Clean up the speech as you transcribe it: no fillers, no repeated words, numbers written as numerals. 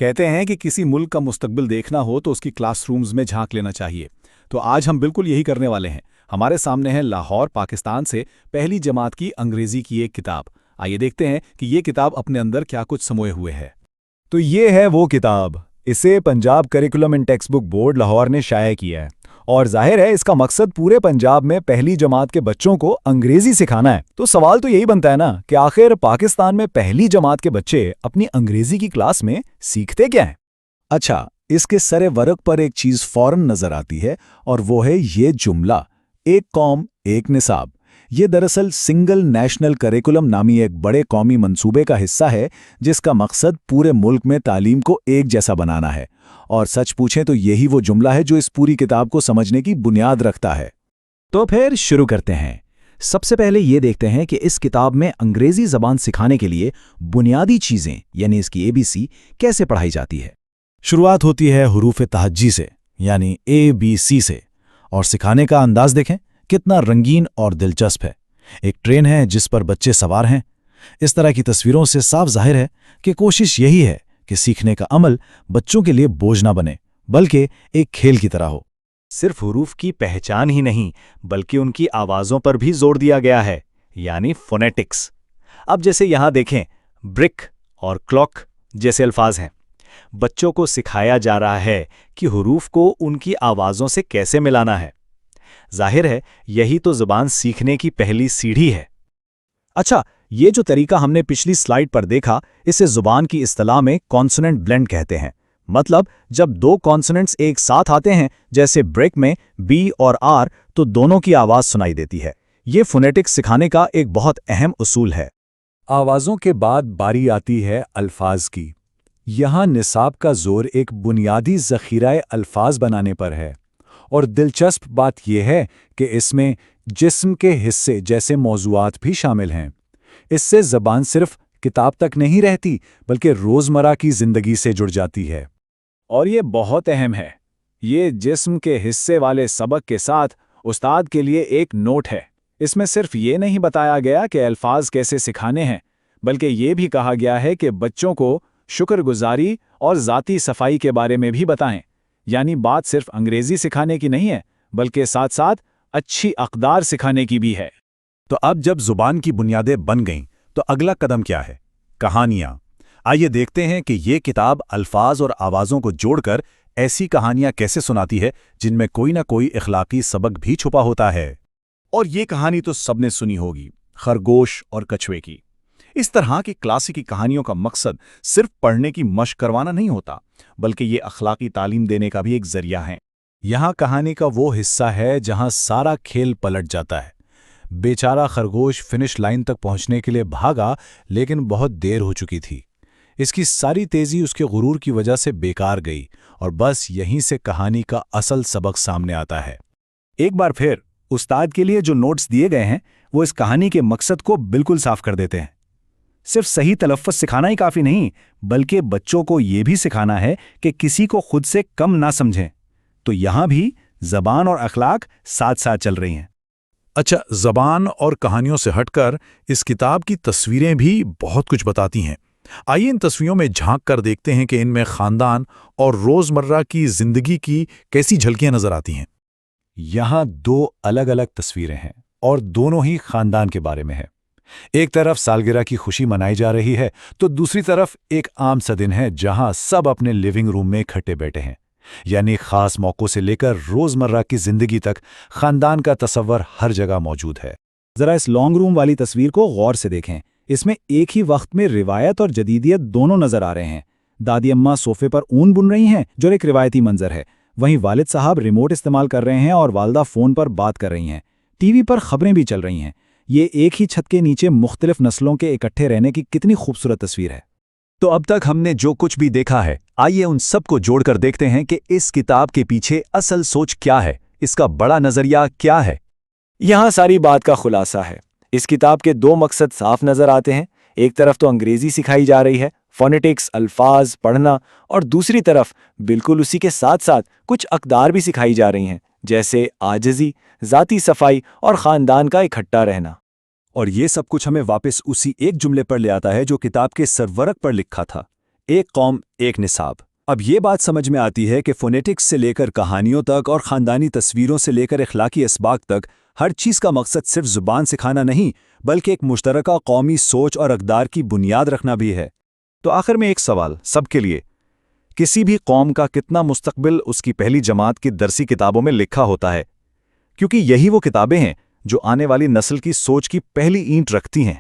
کہتے ہیں کہ کسی ملک کا مستقبل دیکھنا ہو تو اس کی کلاس رومز میں جھانک لینا چاہیے۔ تو آج ہم بالکل یہی کرنے والے ہیں۔ ہمارے سامنے ہے لاہور، پاکستان سے پہلی جماعت کی انگریزی کی ایک کتاب۔ آئیے دیکھتے ہیں کہ یہ کتاب اپنے اندر کیا کچھ سموئے ہوئے ہے۔ تو یہ ہے وہ کتاب، اسے Punjab curriculum and text book board Lahore نے شائع کیا ہے، اور ظاہر ہے اس کا مقصد پورے پنجاب میں پہلی جماعت کے بچوں کو انگریزی سکھانا ہے۔ تو سوال تو یہی بنتا ہے نا کہ آخر پاکستان میں پہلی جماعت کے بچے اپنی انگریزی کی کلاس میں سیکھتے کیا ہیں؟ اچھا، اس کے سرے ورق پر ایک چیز فوراً نظر آتی ہے، اور وہ ہے یہ جملہ، ایک قوم ایک نصاب۔ یہ دراصل سنگل نیشنل کریکولم نامی ایک بڑے قومی منصوبے کا حصہ ہے جس کا مقصد پورے ملک میں تعلیم کو ایک جیسا بنانا ہے، اور سچ پوچھیں تو یہی وہ جملہ ہے جو اس پوری کتاب کو سمجھنے کی بنیاد رکھتا ہے۔ تو پھر شروع کرتے ہیں۔ سب سے پہلے یہ دیکھتے ہیں کہ اس کتاب میں انگریزی زبان سکھانے کے لیے بنیادی چیزیں یعنی اس کی ABC کیسے پڑھائی جاتی ہے۔ شروعات ہوتی ہے حروف تہجی سے یعنی ABC سے، اور سکھانے کا انداز دیکھیں کتنا رنگین اور دلچسپ ہے۔ ایک ٹرین ہے جس پر بچے سوار ہیں۔ اس طرح کی تصویروں سے صاف ظاہر ہے کہ کوشش یہی ہے کہ سیکھنے کا عمل بچوں کے لیے بوجھ نہ بنے بلکہ ایک کھیل کی طرح ہو۔ صرف حروف کی پہچان ہی نہیں بلکہ ان کی آوازوں پر بھی زور دیا گیا ہے، یعنی فونیٹکس۔ اب جیسے یہاں دیکھیں، برک اور کلاک جیسے الفاظ ہیں۔ بچوں کو سکھایا جا رہا ہے کہ حروف کو ان کی آوازوں سے کیسے ملانا ہے۔ ظاہر ہے یہی تو زبان سیکھنے کی پہلی سیڑھی ہے۔ اچھا، یہ جو طریقہ ہم نے پچھلی سلائیڈ پر دیکھا، اسے زبان کی اصطلاح میں کانسوننٹ بلینڈ کہتے ہیں۔ مطلب جب دو کانسوننٹس ایک ساتھ آتے ہیں، جیسے بریک میں بی اور آر، تو دونوں کی آواز سنائی دیتی ہے۔ یہ فونیٹکس سکھانے کا ایک بہت اہم اصول ہے۔ آوازوں کے بعد باری آتی ہے الفاظ کی۔ یہاں نصاب کا زور ایک بنیادی ذخیرہ الفاظ بنانے پر ہے، اور دلچسپ بات یہ ہے کہ اس میں جسم کے حصے جیسے موضوعات بھی شامل ہیں۔ اس سے زبان صرف کتاب تک نہیں رہتی بلکہ روزمرہ کی زندگی سے جڑ جاتی ہے۔ اور یہ بہت اہم ہے، یہ جسم کے حصے والے سبق کے ساتھ استاد کے لیے ایک نوٹ ہے۔ اس میں صرف یہ نہیں بتایا گیا کہ الفاظ کیسے سکھانے ہیں، بلکہ یہ بھی کہا گیا ہے کہ بچوں کو شکر گزاری اور ذاتی صفائی کے بارے میں بھی بتائیں۔ یعنی بات صرف انگریزی سکھانے کی نہیں ہے بلکہ ساتھ ساتھ اچھی اقدار سکھانے کی بھی ہے۔ تو اب جب زبان کی بنیادیں بن گئیں تو اگلا قدم کیا ہے؟ کہانیاں۔ آئیے دیکھتے ہیں کہ یہ کتاب الفاظ اور آوازوں کو جوڑ کر ایسی کہانیاں کیسے سناتی ہے جن میں کوئی نہ کوئی اخلاقی سبق بھی چھپا ہوتا ہے۔ اور یہ کہانی تو سب نے سنی ہوگی، خرگوش اور کچھوے کی۔ اس طرح کی کلاسیکی کہانیوں کا مقصد صرف پڑھنے کی مشق کروانا نہیں ہوتا بلکہ یہ اخلاقی تعلیم دینے کا بھی ایک ذریعہ ہے۔ یہاں کہانی کا وہ حصہ ہے جہاں سارا کھیل پلٹ جاتا ہے۔ بیچارہ خرگوش فنش لائن تک پہنچنے کے لیے بھاگا لیکن بہت دیر ہو چکی تھی۔ اس کی ساری تیزی اس کے غرور کی وجہ سے بیکار گئی، اور بس یہیں سے کہانی کا اصل سبق سامنے آتا ہے۔ ایک بار پھر استاد کے لیے جو نوٹس دیے گئے ہیں وہ اس کہانی کے مقصد کو بالکل صاف کر دیتے ہیں۔ صرف صحیح تلفظ سکھانا ہی کافی نہیں بلکہ بچوں کو یہ بھی سکھانا ہے کہ کسی کو خود سے کم نہ سمجھیں۔ تو یہاں بھی زبان اور اخلاق ساتھ ساتھ چل رہی ہیں۔ اچھا، زبان اور کہانیوں سے ہٹ کر اس کتاب کی تصویریں بھی بہت کچھ بتاتی ہیں۔ آئیے ان تصویروں میں جھانک کر دیکھتے ہیں کہ ان میں خاندان اور روزمرہ کی زندگی کی کیسی جھلکیاں نظر آتی ہیں۔ یہاں دو الگ الگ تصویریں ہیں اور دونوں ہی خاندان کے بارے میں ہیں۔ ایک طرف سالگرہ کی خوشی منائی جا رہی ہے تو دوسری طرف ایک عام سا دن ہے جہاں سب اپنے لیونگ روم میں اکٹھے بیٹھے ہیں۔ یعنی خاص موقعوں سے لے کر روزمرہ کی زندگی تک خاندان کا تصور ہر جگہ موجود ہے۔ ذرا اس لانگ روم والی تصویر کو غور سے دیکھیں۔ اس میں ایک ہی وقت میں روایت اور جدیدیت دونوں نظر آ رہے ہیں۔ دادی اماں صوفے پر اون بن رہی ہیں جو ایک روایتی منظر ہے، وہیں والد صاحب ریموٹ استعمال کر رہے ہیں اور والدہ فون پر بات کر رہی ہیں۔ ٹی وی پر خبریں بھی چل رہی ہیں۔ یہ ایک ہی چھت کے نیچے مختلف نسلوں کے اکٹھے رہنے کی کتنی خوبصورت تصویر ہے۔ تو اب تک ہم نے جو کچھ بھی دیکھا ہے، آئیے ان سب کو جوڑ کر دیکھتے ہیں کہ اس کتاب کے پیچھے اصل سوچ کیا ہے، اس کا بڑا نظریہ کیا ہے۔ یہاں ساری بات کا خلاصہ ہے۔ اس کتاب کے دو مقصد صاف نظر آتے ہیں۔ ایک طرف تو انگریزی سکھائی جا رہی ہے، فونیٹکس، الفاظ پڑھنا، اور دوسری طرف بالکل اسی کے ساتھ ساتھ کچھ اقدار بھی سکھائی جا رہی ہیں، جیسے عاجزی، ذاتی صفائی اور خاندان کا اکٹھا رہنا۔ اور یہ سب کچھ ہمیں واپس اسی ایک جملے پر لے آتا ہے جو کتاب کے سرورق پر لکھا تھا، ایک قوم ایک نصاب۔ اب یہ بات سمجھ میں آتی ہے کہ فونیٹکس سے لے کر کہانیوں تک اور خاندانی تصویروں سے لے کر اخلاقی اسباق تک ہر چیز کا مقصد صرف زبان سکھانا نہیں بلکہ ایک مشترکہ قومی سوچ اور اقدار کی بنیاد رکھنا بھی ہے۔ تو آخر میں ایک سوال سب کے لیے، کسی بھی قوم کا کتنا مستقبل اس کی پہلی جماعت کی درسی کتابوں میں لکھا ہوتا ہے؟ کیونکہ یہی وہ کتابیں ہیں جو آنے والی نسل کی سوچ کی پہلی اینٹ رکھتی ہیں۔